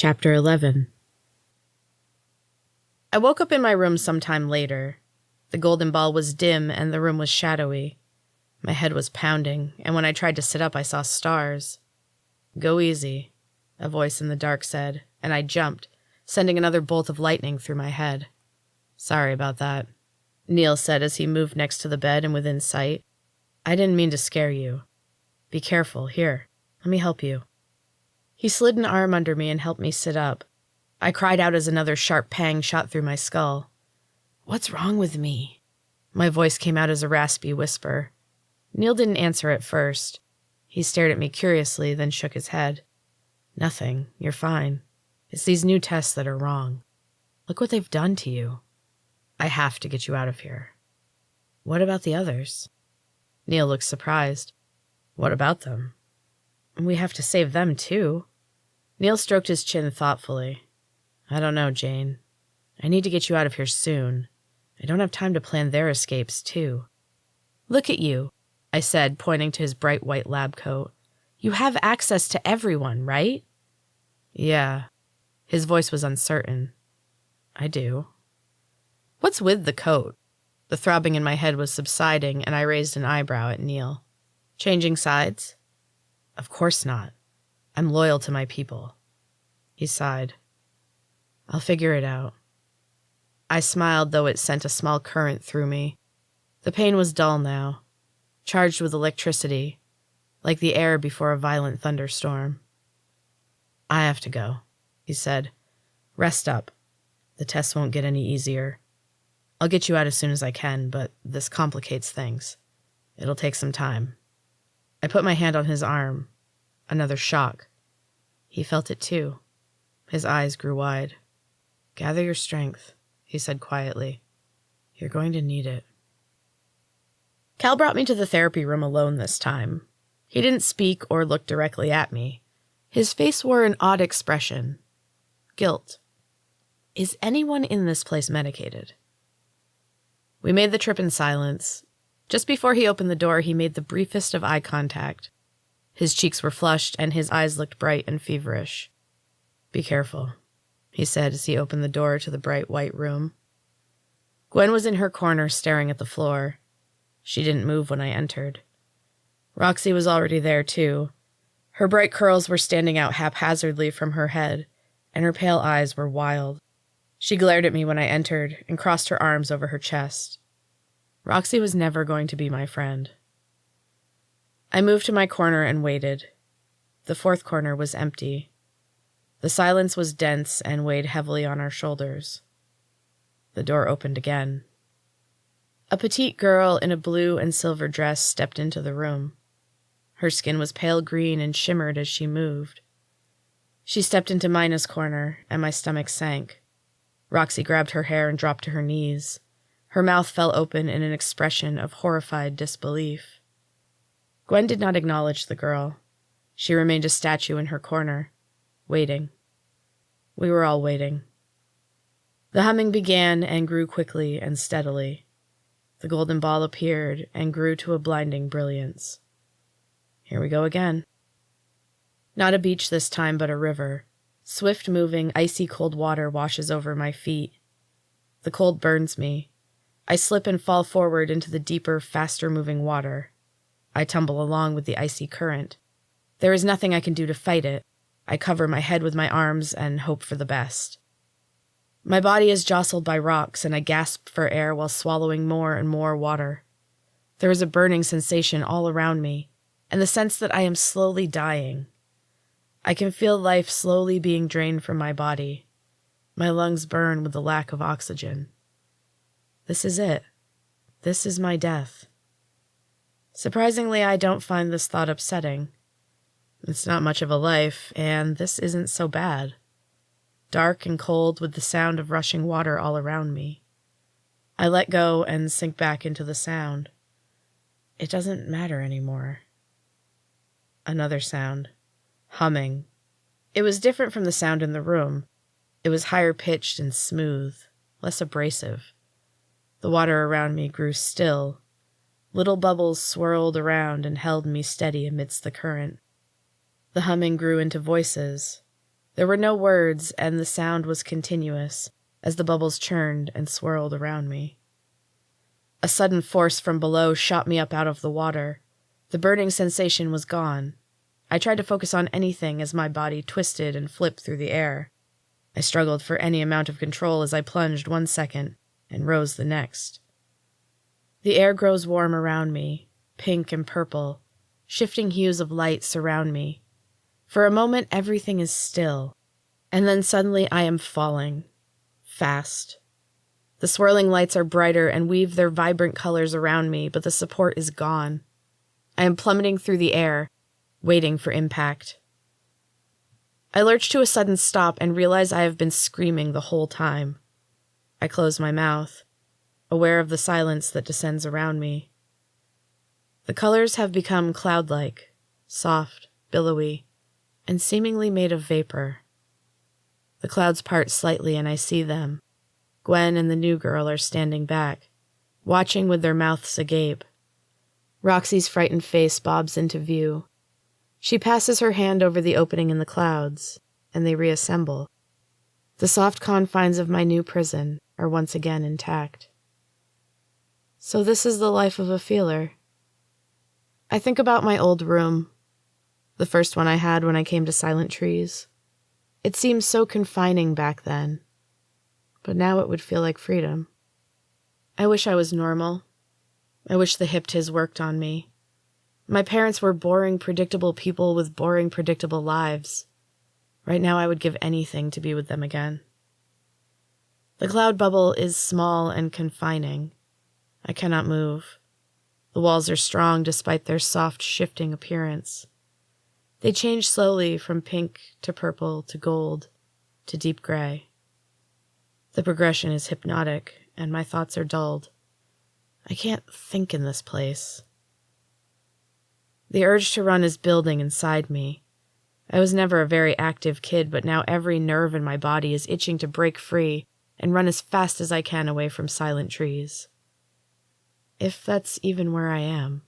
Chapter 11. I woke up in my room sometime later. The golden ball was dim and the room was shadowy. My head was pounding, and when I tried to sit up, I saw stars. "Go easy," a voice in the dark said, and I jumped, sending another bolt of lightning through my head. "Sorry about that," Neil said as he moved next to the bed and within sight. "I didn't mean to scare you. Be careful. Here, let me help you." He slid an arm under me and helped me sit up. I cried out as another sharp pang shot through my skull. "What's wrong with me?" My voice came out as a raspy whisper. Neil didn't answer at first. He stared at me curiously, then shook his head. "Nothing. You're fine. It's these new tests that are wrong. Look what they've done to you. I have to get you out of here." "What about the others?" Neil looked surprised. "What about them?" "We have to save them, too." Neil stroked his chin thoughtfully. "I don't know, Jane. I need to get you out of here soon. I don't have time to plan their escapes, too." "Look at you," I said, pointing to his bright white lab coat. "You have access to everyone, right?" "Yeah." His voice was uncertain. "I do." "What's with the coat?" The throbbing in my head was subsiding, and I raised an eyebrow at Neil. "Changing sides?" "Of course not. I'm loyal to my people." He sighed. "I'll figure it out." I smiled, though it sent a small current through me. The pain was dull now, charged with electricity, like the air before a violent thunderstorm. "I have to go," he said. "Rest up. The tests won't get any easier. I'll get you out as soon as I can, but this complicates things. It'll take some time." I put my hand on his arm. Another shock. He felt it too. His eyes grew wide. "Gather your strength," he said quietly. "You're going to need it." Cal brought me to the therapy room alone this time. He didn't speak or look directly at me. His face wore an odd expression. Guilt. Is anyone in this place medicated? We made the trip in silence. Just before he opened the door, he made the briefest of eye contact. His cheeks were flushed, and his eyes looked bright and feverish. "Be careful," he said as he opened the door to the bright white room. Gwen was in her corner staring at the floor. She didn't move when I entered. Roxy was already there, too. Her bright curls were standing out haphazardly from her head, and her pale eyes were wild. She glared at me when I entered and crossed her arms over her chest. Roxy was never going to be my friend. I moved to my corner and waited. The fourth corner was empty. The silence was dense and weighed heavily on our shoulders. The door opened again. A petite girl in a blue and silver dress stepped into the room. Her skin was pale green and shimmered as she moved. She stepped into Mina's corner, and my stomach sank. Roxy grabbed her hair and dropped to her knees. Her mouth fell open in an expression of horrified disbelief. Gwen did not acknowledge the girl. She remained a statue in her corner, waiting. We were all waiting. The humming began and grew quickly and steadily. The golden ball appeared and grew to a blinding brilliance. Here we go again. Not a beach this time, but a river. Swift-moving, icy cold water washes over my feet. The cold burns me. I slip and fall forward into the deeper, faster-moving water. I tumble along with the icy current. There is nothing I can do to fight it. I cover my head with my arms and hope for the best. My body is jostled by rocks, and I gasp for air while swallowing more and more water. There is a burning sensation all around me, and the sense that I am slowly dying. I can feel life slowly being drained from my body. My lungs burn with the lack of oxygen. This is it. This is my death. Surprisingly, I don't find this thought upsetting. It's not much of a life, and this isn't so bad. Dark and cold with the sound of rushing water all around me. I let go and sink back into the sound. It doesn't matter anymore. Another sound. Humming. It was different from the sound in the room. It was higher pitched and smooth, less abrasive. The water around me grew still. Little bubbles swirled around and held me steady amidst the current. The humming grew into voices. There were no words, and the sound was continuous as the bubbles churned and swirled around me. A sudden force from below shot me up out of the water. The burning sensation was gone. I tried to focus on anything as my body twisted and flipped through the air. I struggled for any amount of control as I plunged 1 second and rose the next. The air grows warm around me, pink and purple. Shifting hues of light surround me. For a moment, everything is still, and then suddenly I am falling. Fast. The swirling lights are brighter and weave their vibrant colors around me, but the support is gone. I am plummeting through the air, waiting for impact. I lurch to a sudden stop and realize I have been screaming the whole time. I close my mouth, aware of the silence that descends around me. The colors have become cloud-like, soft, billowy, and seemingly made of vapor. The clouds part slightly and I see them. Gwen and the new girl are standing back, watching with their mouths agape. Roxy's frightened face bobs into view. She passes her hand over the opening in the clouds, and they reassemble. The soft confines of my new prison are once again intact. So this is the life of a feeler. I think about my old room, the first one I had when I came to Silent Trees. It seemed so confining back then, but now it would feel like freedom. I wish I was normal. I wish the Hyptiz worked on me. My parents were boring, predictable people with boring, predictable lives. Right now I would give anything to be with them again. The cloud bubble is small and confining. I cannot move. The walls are strong despite their soft, shifting appearance. They change slowly from pink to purple to gold to deep gray. The progression is hypnotic, and my thoughts are dulled. I can't think in this place. The urge to run is building inside me. I was never a very active kid, but now every nerve in my body is itching to break free and run as fast as I can away from Silent Trees. If that's even where I am.